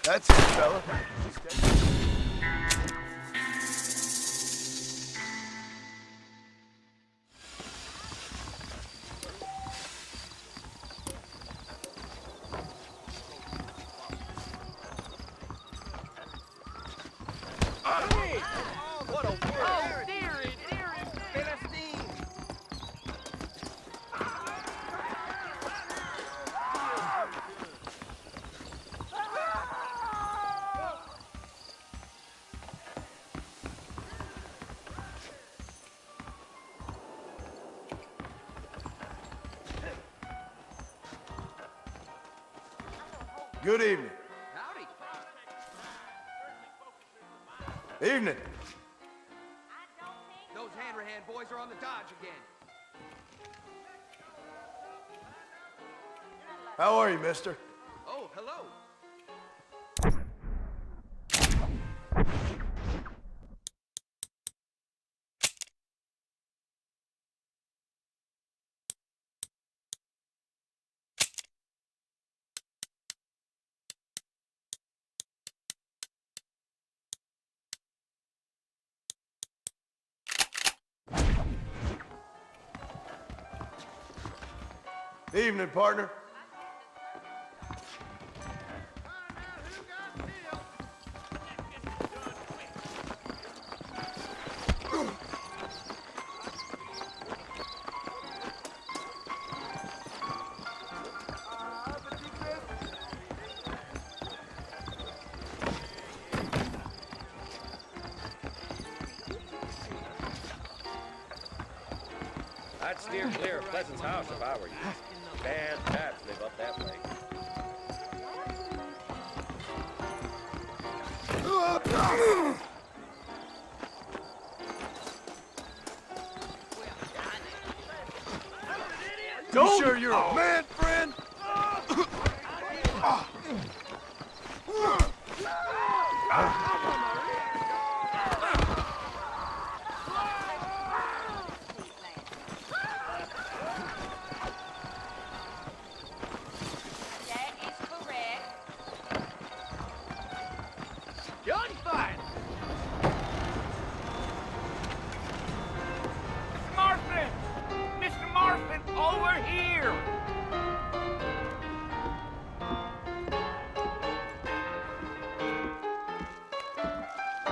That's it, fella. What a world! Oh, dearie, Philistine! Good evening. Howdy. Evening. Those hand-to-hand boys are on the dodge again. How are you, mister? Oh, hello. Evening, partner. I'd steer clear of Pleasant's house if I were you. Bad chaps live up that way. You sure you're a man, friend? That is correct. Gunfight! Marston! Mr. Marston, over here!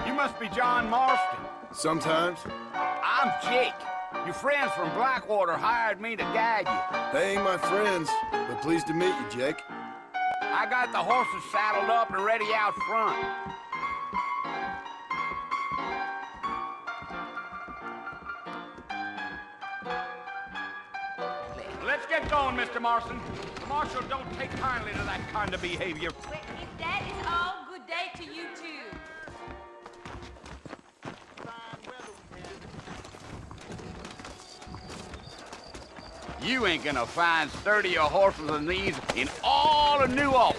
You must be John Marston. Sometimes. I'm Jake. Your friends from Blackwater hired me to guide you. They ain't my friends, but pleased to meet you, Jake. I got the horses saddled up and ready out front. Let's get going, Mr. Marston. The marshal don't take kindly to that kind of behavior. Well, if that is all, good day to you too. You ain't gonna find sturdier horses than these in all of New Ulm.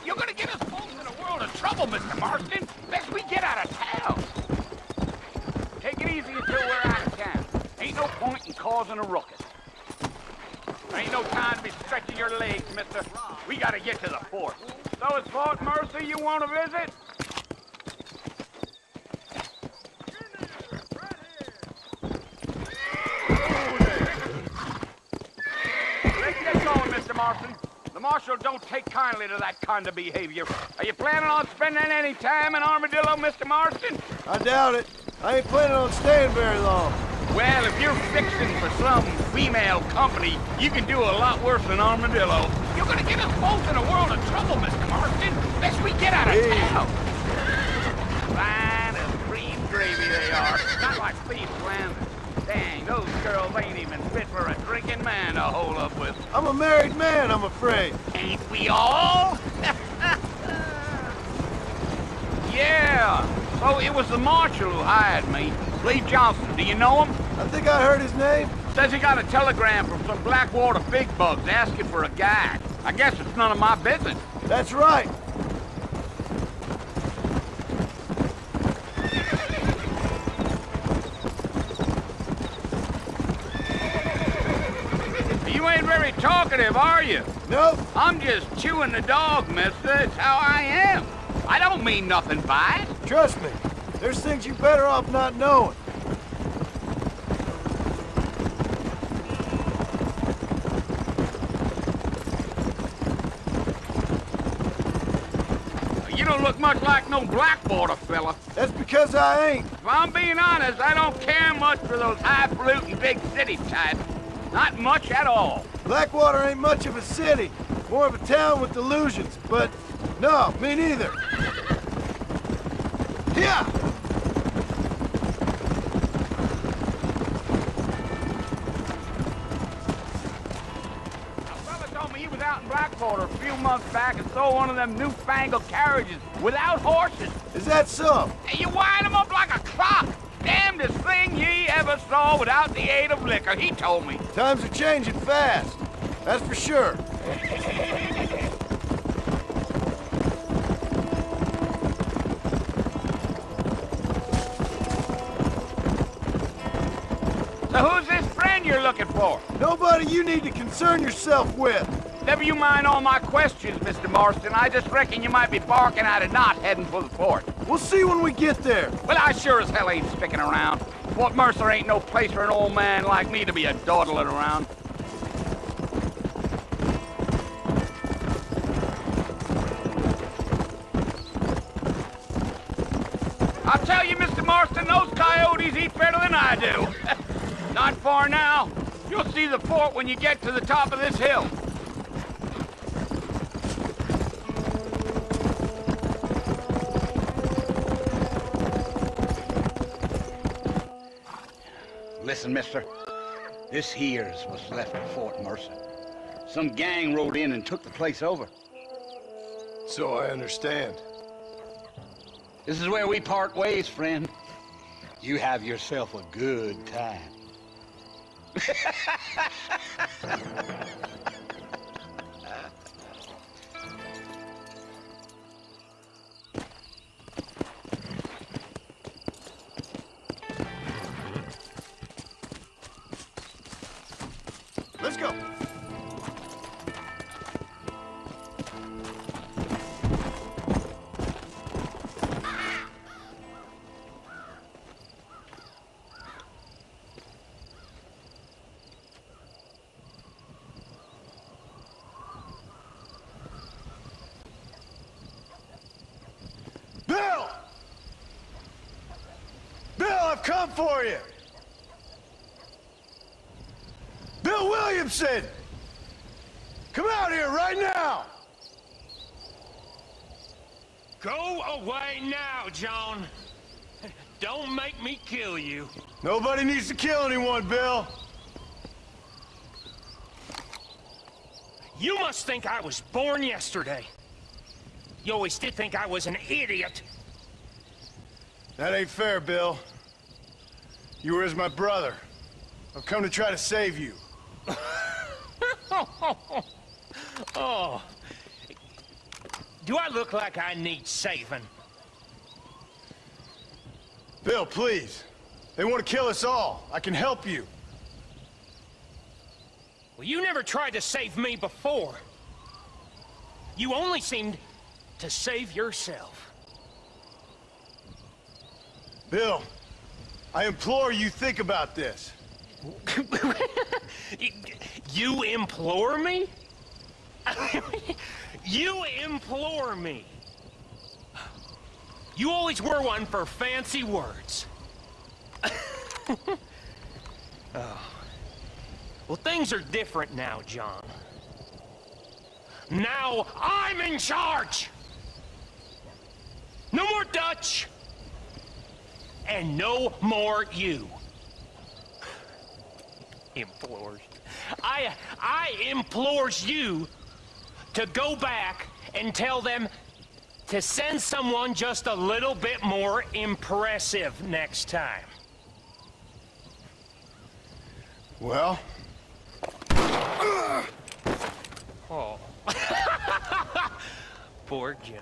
You're gonna get us both in a world of trouble, Mr. Marston. Best we get out of town. Take it easy until we're out of town. Ain't no point in causing a ruckus. There ain't no time to be stretching your legs, mister. We gotta get to the fort. So it's Fort Mercy you want to visit? Let's get going, Mr. Marston. The marshal don't take kindly to that kind of behavior. Are you planning on spending any time in Armadillo, Mr. Marston? I doubt it. I ain't planning on staying very long. Well, if you're fixing for some female company, you can do a lot worse than Armadillo. You're gonna get us both in a world of trouble, Mr. Marston. Best we get out of town. Fine as cream gravy they are. Not like Steve Flanders. Dang, those girls ain't even fit for a drinking man to hole up with. I'm a married man, I'm afraid. Ain't we all? Yeah. So it was the marshal who hired me. Lee Johnson, do you know him? I think I heard his name. Says he got a telegram from some Blackwater big bugs asking for a guide. I guess it's none of my business. That's right. You ain't very talkative, are you? Nope. I'm just chewing the dog, mister. It's how I am. I don't mean nothing by it. Trust me, there's things you're better off not knowing. You don't look much like no Blackwater fella. That's because I ain't. If I'm being honest, I don't care much for those highfalutin big city types. Not much at all. Blackwater ain't much of a city. More of a town with delusions, but no, me neither. Yeah! A fella told me he was out in Blackwater a few months back and saw one of them newfangled carriages without horses. Is that so? And you wind them up like a clock. Damnedest thing ye ever saw without the aid of liquor, he told me. Times are changing fast. That's for sure. So who's this friend you're looking for? Nobody you need to concern yourself with. Never you mind all my questions, Mr. Marston. I just reckon you might be barking at a knot heading for the fort. We'll see when we get there. Well, I sure as hell ain't sticking around. Fort Mercer ain't no place for an old man like me to be a dawdling around. I'll tell you, Mr. Marston, those coyotes eat better than I do. Not far now. You'll see the fort when you get to the top of this hill. Listen, mister. This here's what's left of Fort Mercer. Some gang rode in and took the place over. So I understand. This is where we part ways, friend. You have yourself a good time. Let's go. Bill! Bill, I've come for you! Bill Williamson! Come out here right now! Go away now, John. Don't make me kill you. Nobody needs to kill anyone, Bill. You must think I was born yesterday. You always did think I was an idiot. That ain't fair, Bill. You were as my brother. I've come to try to save you. Oh. Do I look like I need saving? Bill, please. They want to kill us all. I can help you. Well, you never tried to save me before. You only seemed to save yourself. Bill, I implore you think about this. You implore me? You implore me? You always were one for fancy words. Oh. Well, things are different now, John. Now I'm in charge! No more Dutch! And no more you. Implores. I implores you to go back and tell them to send someone just a little bit more impressive next time. Well? Oh. Poor John.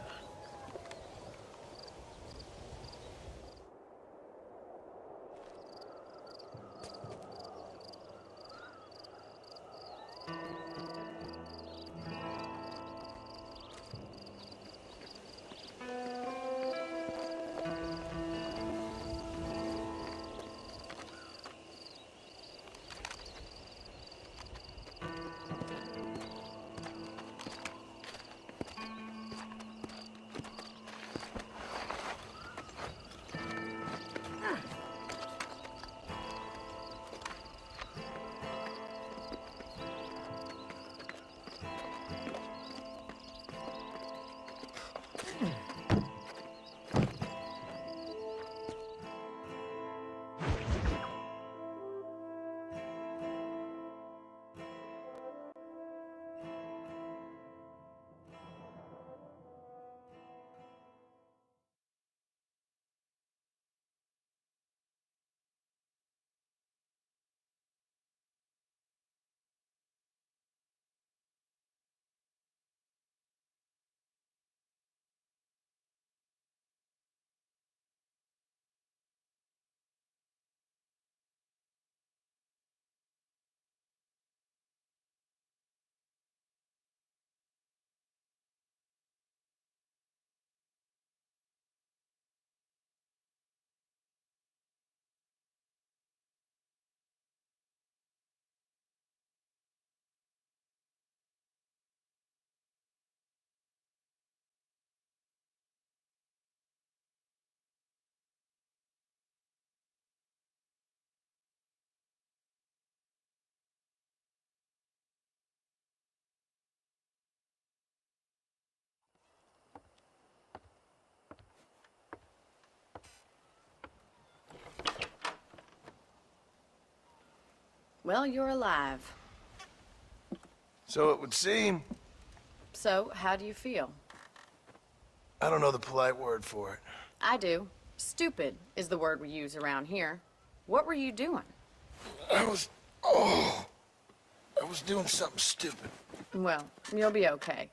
Well, you're alive. So it would seem. So, how do you feel? I don't know the polite word for it. I do. Stupid is the word we use around here. What were you doing? I was doing something stupid. Well, you'll be okay.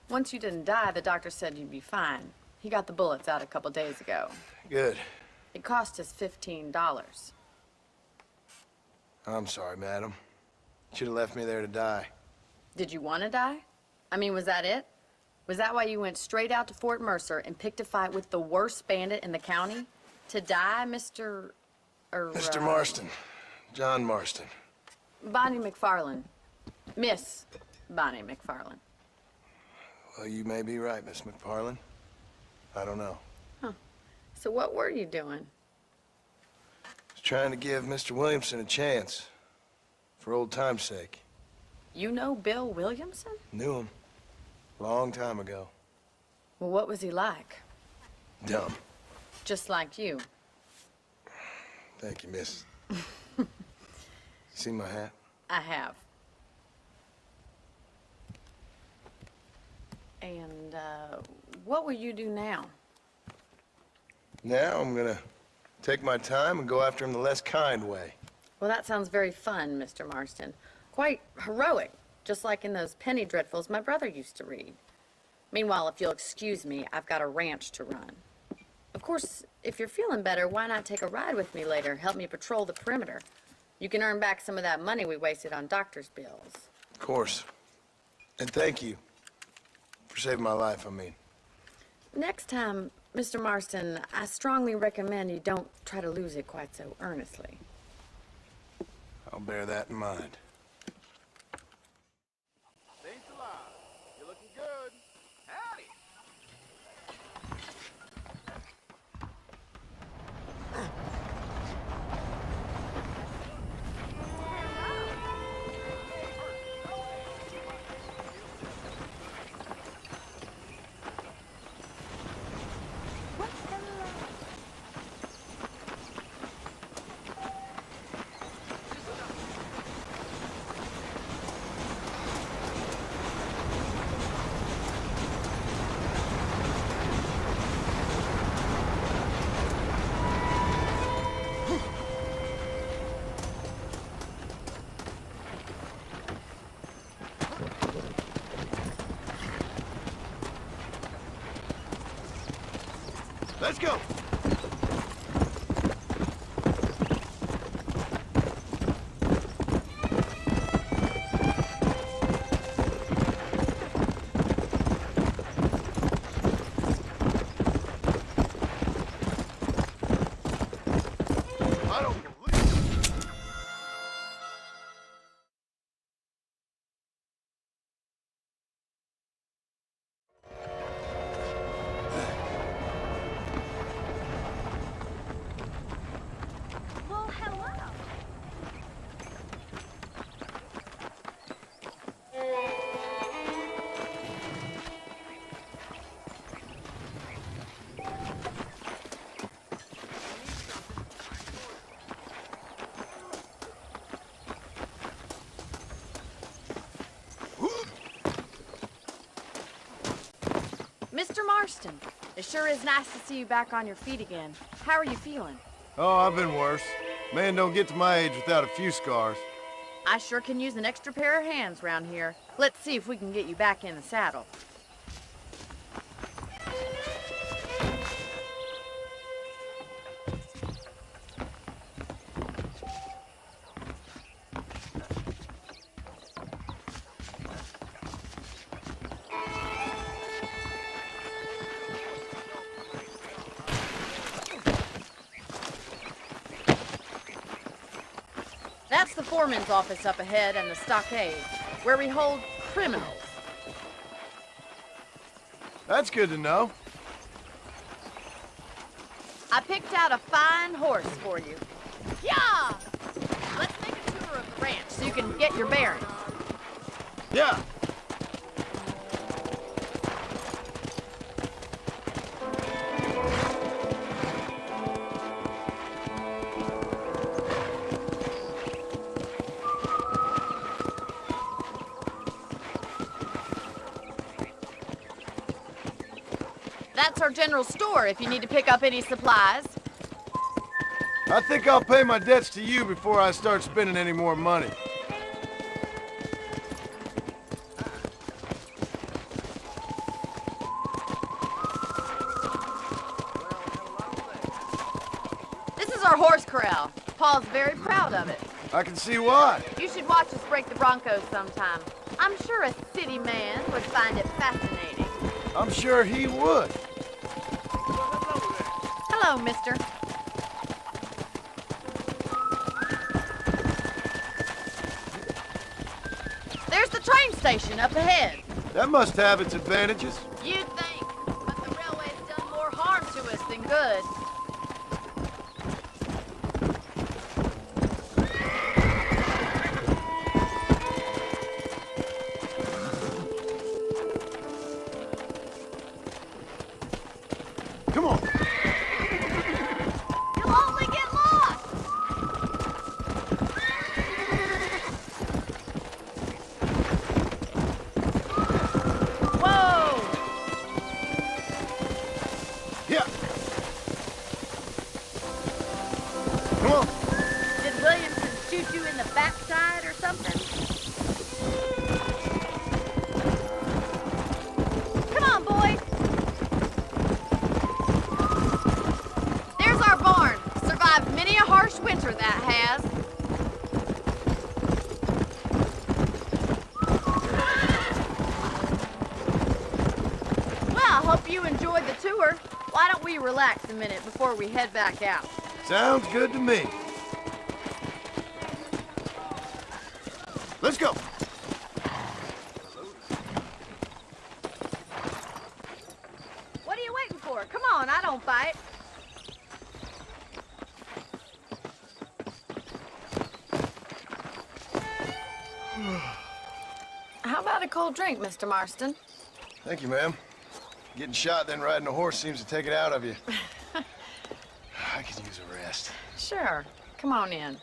Once you didn't die, the doctor said you'd be fine. He got the bullets out a couple days ago. Good. It cost us $15. I'm sorry, madam. Should have left me there to die. Did you want to die? I mean, was that it? Was that why you went straight out to Fort Mercer and picked a fight with the worst bandit in the county? To die, Mr. Mr. Marston. John Marston. Bonnie McFarlane. Miss Bonnie McFarlane. Well, you may be right, Miss McFarlane. I don't know. So what were you doing? I was trying to give Mr. Williamson a chance. For old time's sake. You know Bill Williamson? Knew him. Long time ago. Well, what was he like? Dumb. Just like you. Thank you, miss. See my hat? I have. And, what will you do now? Now I'm gonna take my time and go after him the less kind way. Well, that sounds very fun, Mr. Marston. Quite heroic, just like in those penny dreadfuls my brother used to read. Meanwhile, if you'll excuse me, I've got a ranch to run. Of course, if you're feeling better, why not take a ride with me later? Help me patrol the perimeter. You can earn back some of that money we wasted on doctor's bills. Of course. And thank you. For saving my life, I mean. Next time, Mr. Marston, I strongly recommend you don't try to lose it quite so earnestly. I'll bear that in mind. Thanks a lot. You're looking good. Howdy. Let's go! I don't believe it. Well, hello. Mr. Marston, it sure is nice to see you back on your feet again. How are you feeling? Oh, I've been worse. Man don't get to my age without a few scars. I sure can use an extra pair of hands round here. Let's see if we can get you back in the saddle. That's the foreman's office up ahead and the stockade, where we hold criminals. That's good to know. I picked out a fine horse for you. Yeah! Let's make a tour of the ranch so you can get your bearings. Yeah. That's our general store if you need to pick up any supplies. I think I'll pay my debts to you before I start spending any more money. This is our horse corral. Paul's very proud of it. I can see why. You should watch us break the Broncos sometime. I'm sure a city man would find it fascinating. I'm sure he would. Hello, mister. There's the train station up ahead. That must have its advantages. You'd think, but the railway's done more harm to us than good. Come on. You'll only get lost! Whoa! Yeah. Come on. Did Williamson shoot you in the backside or something? Come on, boys! There's our barn. Survived many a harsh winter, that has. Well, I hope you enjoyed the tour. Why don't we relax a minute before we head back out? Sounds good to me. Let's go. What are you waiting for? Come on, I don't fight. How about a cold drink, Mr. Marston? Thank you, ma'am. Getting shot, then riding a horse seems to take it out of you. I could use a rest. Sure. Come on in.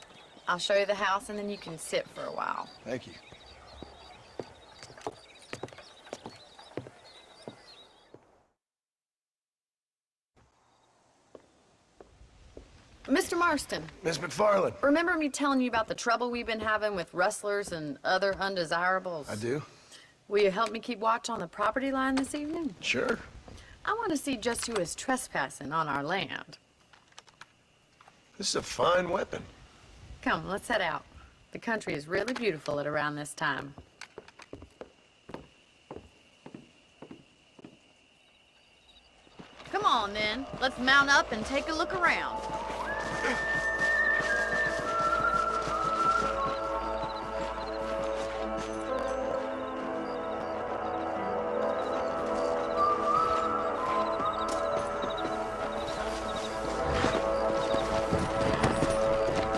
I'll show you the house and then you can sit for a while. Thank you. Mr. Marston, Miss McFarland. remember me telling you about the trouble we've been having with rustlers and other undesirables? I do? Will you help me keep watch on the property line this evening? Sure. I want to see just who is trespassing on our land. This is a fine weapon. Come, let's head out. The country is really beautiful at around this time. Come on, then. Let's mount up and take a look around.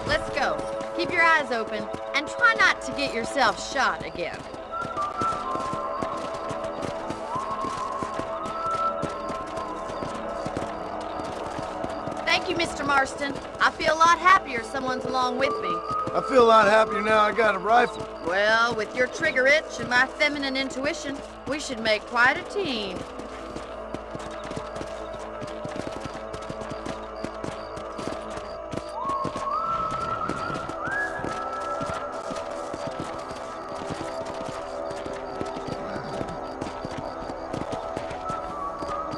Let's go. Keep your eyes open and try not to get yourself shot again. Thank you, Mr. Marston. I feel a lot happier someone's along with me. I feel a lot happier now I got a rifle. Well, with your trigger itch and my feminine intuition, we should make quite a team.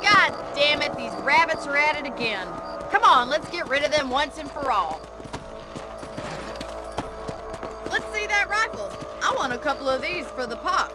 God damn it, these rabbits are at it again. Come on, let's get rid of them once and for all. Let's see that rifle. I want a couple of these for the pop.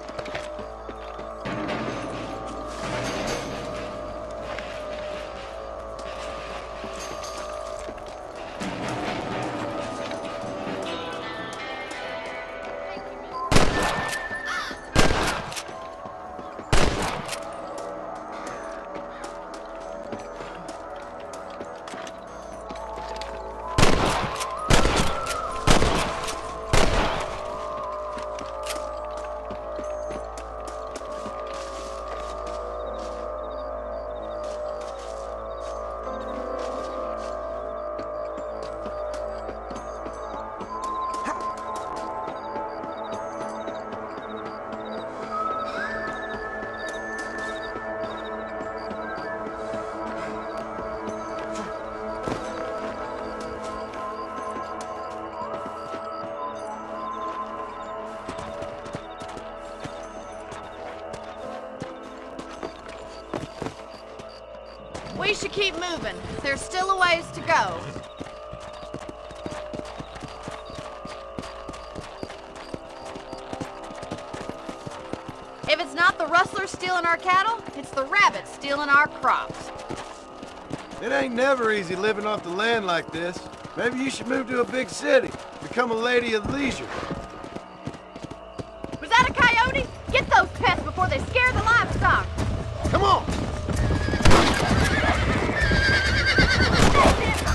We should keep moving. There's still a ways to go. If it's not the rustlers stealing our cattle, it's the rabbits stealing our crops. It ain't never easy living off the land like this. Maybe you should move to a big city. Become a lady of leisure. Was that a coyote? Get those pests before they scare the livestock. Come on!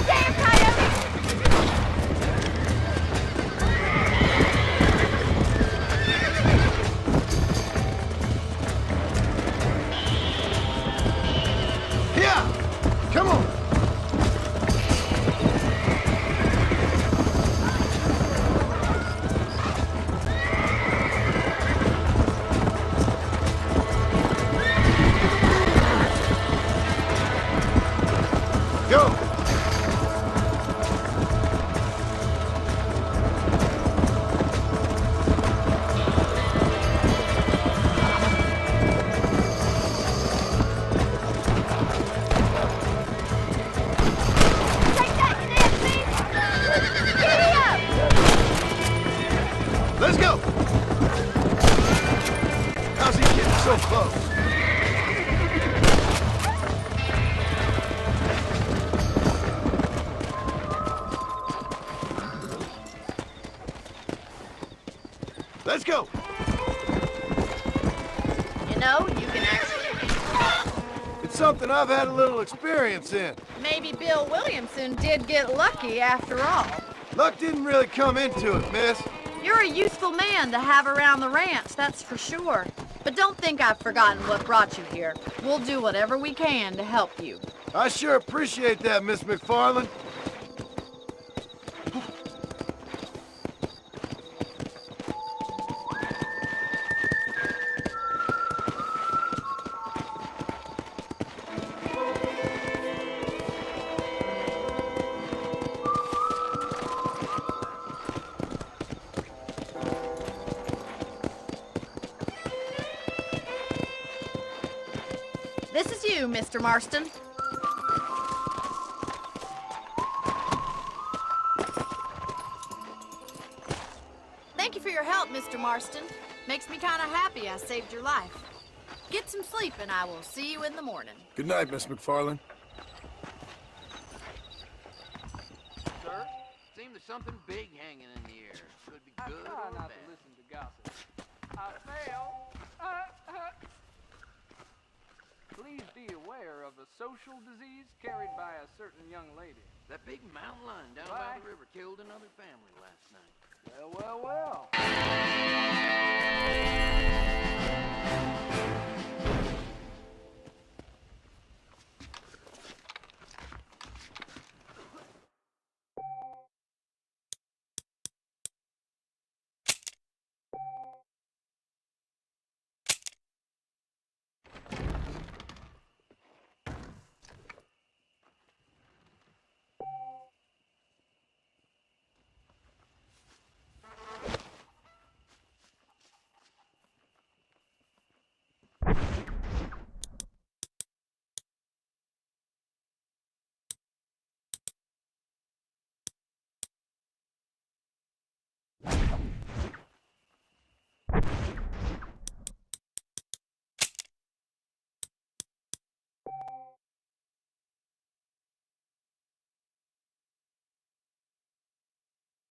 Damn coyote! Yeah! Come on! Go! Take that, you damn thief! Giddy up! Let's go! How's he getting so close? Let's go! You know, you can actually... It's something I've had a little experience in. Maybe Bill Williamson did get lucky after all. Luck didn't really come into it, miss. You're a useful man to have around the ranch, that's for sure. But don't think I've forgotten what brought you here. We'll do whatever we can to help you. I sure appreciate that, Miss McFarland. This is you, Mr. Marston. Thank you for your help, Mr. Marston. Makes me kind of happy I saved your life. Get some sleep and I will see you in the morning. Good night, Miss McFarland. Sir, seems there's something big hanging in the air. Could be good Try or not bad. to listen to gossip. I fail. Please be aware of a social disease carried by a certain young lady. That big mountain lion down by the river killed another family last night. Well, well, well.